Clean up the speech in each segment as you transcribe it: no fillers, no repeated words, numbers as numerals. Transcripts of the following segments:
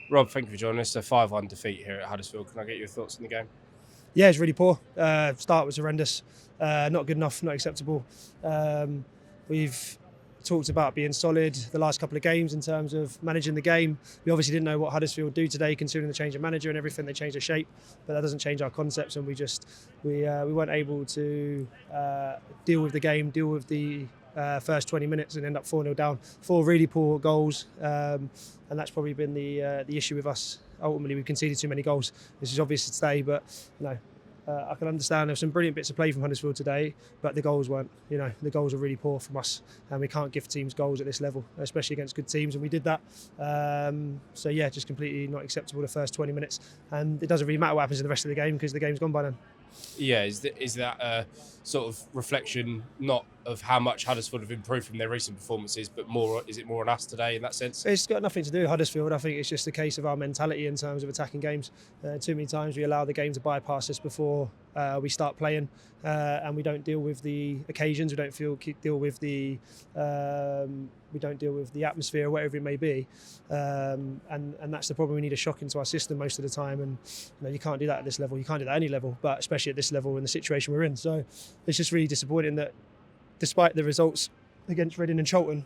Rob, thank you for joining us. A 5-1 defeat here at Huddersfield. Can I get your thoughts on the game? Yeah, it's really poor. Start was horrendous. Not good enough, not acceptable. We've talked about being solid the last couple of games in terms of managing the game. We obviously didn't know what Huddersfield do today, considering the change of manager and everything. They changed the shape, but that doesn't change our concepts. And we weren't able to deal with the game, deal with the first 20 minutes, and end up 4-0 down. 4 really poor goals, and that's probably been the issue with us. Ultimately, we've conceded too many goals. This is obvious today, but I can understand there's some brilliant bits of play from Huddersfield today, but the goals weren't. The goals are really poor from us, and we can't give teams goals at this level, especially against good teams, and we did that. So yeah, just completely not acceptable the first 20 minutes, and it doesn't really matter what happens in the rest of the game because the game's gone by then. Yeah, is that a sort of reflection not of how much Huddersfield have improved from their recent performances, but is it more on us today in that sense? It's got nothing to do with Huddersfield. I think it's just a case of our mentality in terms of attacking games. Too many times we allow the game to bypass us before we start playing, and we don't deal with the occasions. We don't deal with the atmosphere, whatever it may be, and that's the problem. We need a shock into our system most of the time, and you can't do that at this level. You can't do that at any level, but especially at this level in the situation we're in. So it's just really disappointing that, despite the results against Reading and Charlton,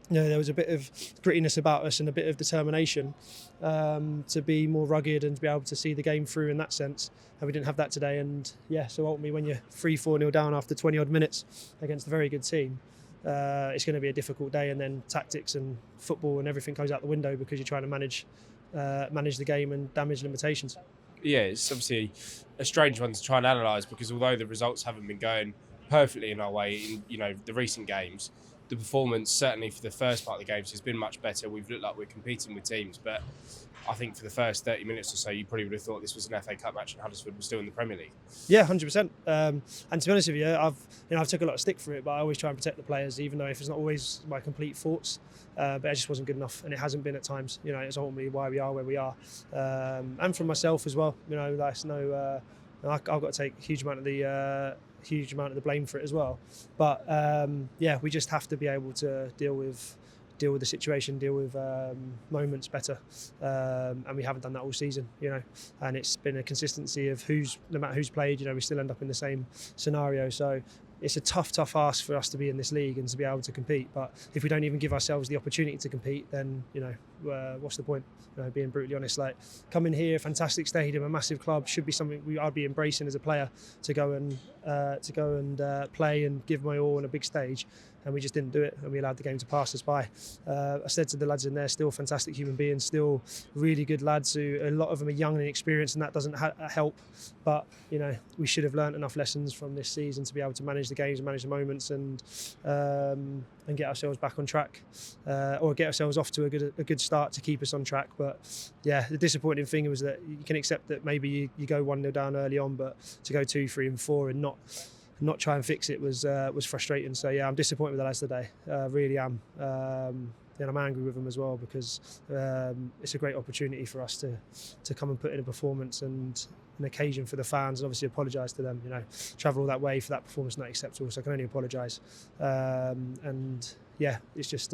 there was a bit of grittiness about us and a bit of determination to be more rugged and to be able to see the game through in that sense. And we didn't have that today. And yeah, so ultimately, when you're 3-4-0 down after 20 odd minutes against a very good team, it's going to be a difficult day. And then tactics and football and everything goes out the window because you're trying to manage the game and damage limitations. Yeah, it's obviously a strange one to try and analyse because although the results haven't been going perfectly in our way in the recent games, the performance certainly for the first part of the games has been much better. We've looked like we're competing with teams, but I think for the first 30 minutes or so, you probably would have thought this was an FA Cup match and Huddersfield was still in the Premier League. Yeah, 100%. And to be honest with you, I've took a lot of stick for it, but I always try and protect the players, even though if it's not always my complete thoughts. But it just wasn't good enough, and it hasn't been at times. It's ultimately why we are where we are, and from myself as well. That's I've got to take a huge amount of the blame for it as well. But we just have to be able to deal with the situation, deal with moments better, and we haven't done that all season. And it's been a consistency of no matter who's played, we still end up in the same scenario. So it's a tough ask for us to be in this league and to be able to compete. But if we don't even give ourselves the opportunity to compete, then what's the point? Being brutally honest, like coming here, fantastic stadium, a massive club, should be something I'd be embracing as a player to go and play and give my all on a big stage. And we just didn't do it, and we allowed the game to pass us by. I said to the lads in there, still fantastic human beings, still really good lads who a lot of them are young and inexperienced, and that doesn't help. But we should have learnt enough lessons from this season to be able to manage the games and manage the moments and get ourselves back on track, or get ourselves off to a good start to keep us on track. But yeah, the disappointing thing was that you can accept that maybe you go 1-0 down early on, but to go 2, 3 and 4 and not try and fix it was frustrating. So yeah, I'm disappointed with the lads today. Really am. And I'm angry with them as well because it's a great opportunity for us to come and put in a performance and an occasion for the fans, and obviously apologise to them. Travel all that way for that performance, not acceptable. So I can only apologise. And yeah, it's just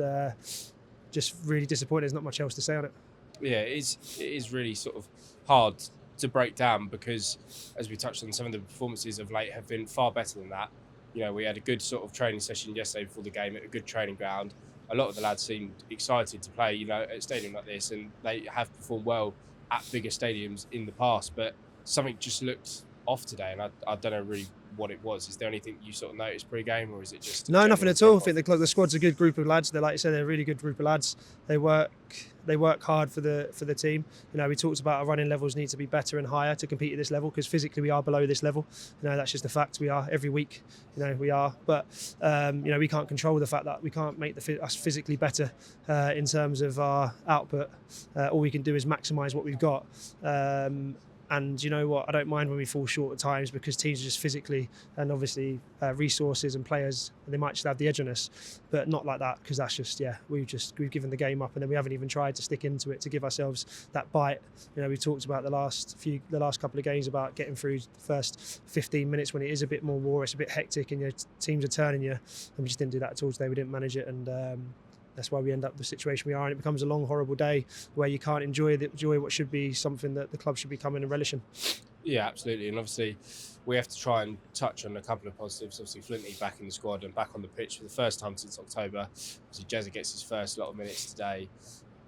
really disappointing. There's not much else to say on it. Yeah, it is really sort of hard to break down because, as we touched on, some of the performances of late have been far better than that. We had a good sort of training session yesterday before the game at a good training ground. A lot of the lads seemed excited to play, at a stadium like this, and they have performed well at bigger stadiums in the past, but something just looked off today, and I don't know really what it was. Is there anything you sort of noticed pre-game, or is it just... No, nothing at all. I think the squad's a good group of lads. They're, like you said, they're a really good group of lads. They work hard for the team. We talked about our running levels need to be better and higher to compete at this level because physically we are below this level. That's just a fact. We are every week. We are, but we can't control the fact that we can't make us physically better in terms of our output. All we can do is maximise what we've got. And you know what? I don't mind when we fall short at times because teams are just physically and obviously resources and players, they might just have the edge on us, but not like that because that's just, we've given the game up and then we haven't even tried to stick into it to give ourselves that bite. We've talked about the last couple of games about getting through the first 15 minutes when it is a bit more raw, it's a bit hectic and teams are turning you, and we just didn't do that at all today. We didn't manage it, and that's why we end up in the situation we are, and it becomes a long, horrible day where you can't enjoy what should be something that the club should be coming and relishing. Yeah, absolutely. And obviously, we have to try and touch on a couple of positives. Obviously, Flinty back in the squad and back on the pitch for the first time since October. Obviously, Jezza gets his first lot of minutes today.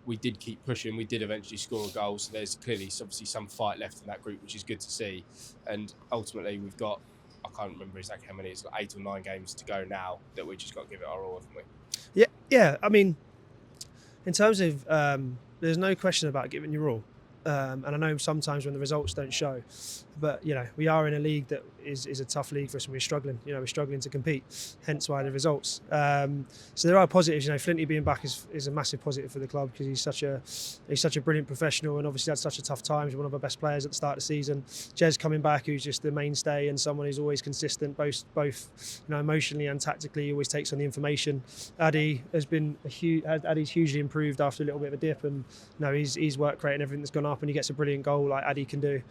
We did keep pushing. We did eventually score a goal. So there's clearly obviously some fight left in that group, which is good to see. And ultimately, we've got, I can't remember exactly how many, it's like 8 or 9 games to go now that we just got to give it our all, haven't we? Yeah. I mean, in terms of, there's no question about giving your all. And I know sometimes when the results don't show, but we are in a league that is a tough league for us, and we're struggling. We're struggling to compete, hence why the results. So there are positives. Flinty being back is a massive positive for the club, because he's such a brilliant professional, and obviously had such a tough time. He's one of our best players at the start of the season. Jez coming back, who's just the mainstay and someone who's always consistent, both emotionally and tactically. He always takes on the information. Addy's hugely improved after a little bit of a dip, and his work rate and everything that's gone up, and he gets a brilliant goal like Addy can do.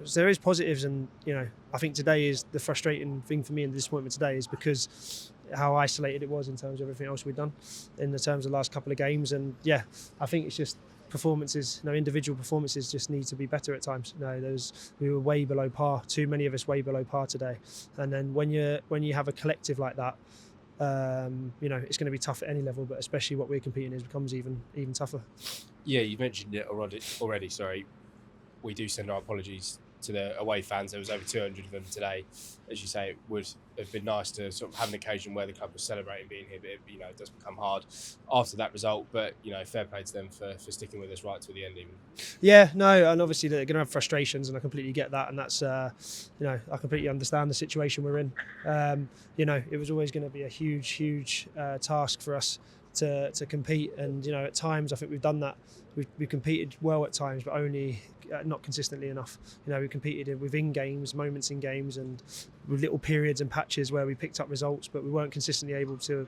So there is positives, and I think today is the frustrating thing for me, and the disappointment today is because how isolated it was in terms of everything else we've done in the terms of the last couple of games. And I think it's just performances, individual performances just need to be better at times. We were way below par, too many of us way below par today. And then when you have a collective like that, it's going to be tough at any level, but especially what we're competing in becomes even tougher. Yeah, you mentioned it already. Sorry, we do send our apologies to the away fans. There was over 200 of them today. As you say, it would have been nice to sort of have an occasion where the club was celebrating being here, but it does become hard after that result. But fair play to them for sticking with us right to the end even. Yeah, no, and obviously they're going to have frustrations, and I completely get that, and that's I completely understand the situation we're in. It was always going to be a huge task for us to compete, and at times I think we've done that. We've competed well at times, but only not consistently enough. We competed within games, moments in games, and with little periods and patches where we picked up results, but we weren't consistently able to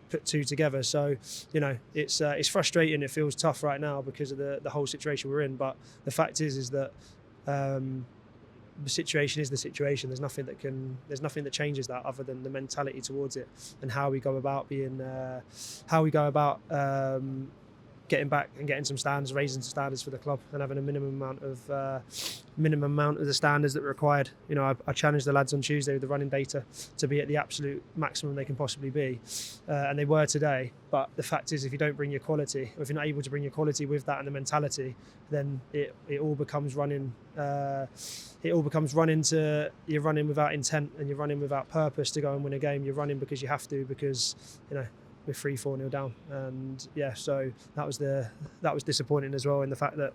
put two together. So it's frustrating. It feels tough right now because of the whole situation we're in. But the fact is that the situation is the situation. There's nothing that changes that other than the mentality towards it and how we go about getting back and getting some standards, raising some standards for the club, and having a minimum amount of the standards that are required. I challenged the lads on Tuesday with the running data to be at the absolute maximum they can possibly be, and they were today. But the fact is, if you don't bring your quality, or if you're not able to bring your quality with that and the mentality, then it all becomes running. You're running without intent, and you're running without purpose to go and win a game. You're running because you have to, because we're 3-4-0 down, and so that was disappointing as well, in the fact that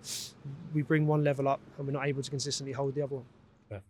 we bring one level up and we're not able to consistently hold the other one.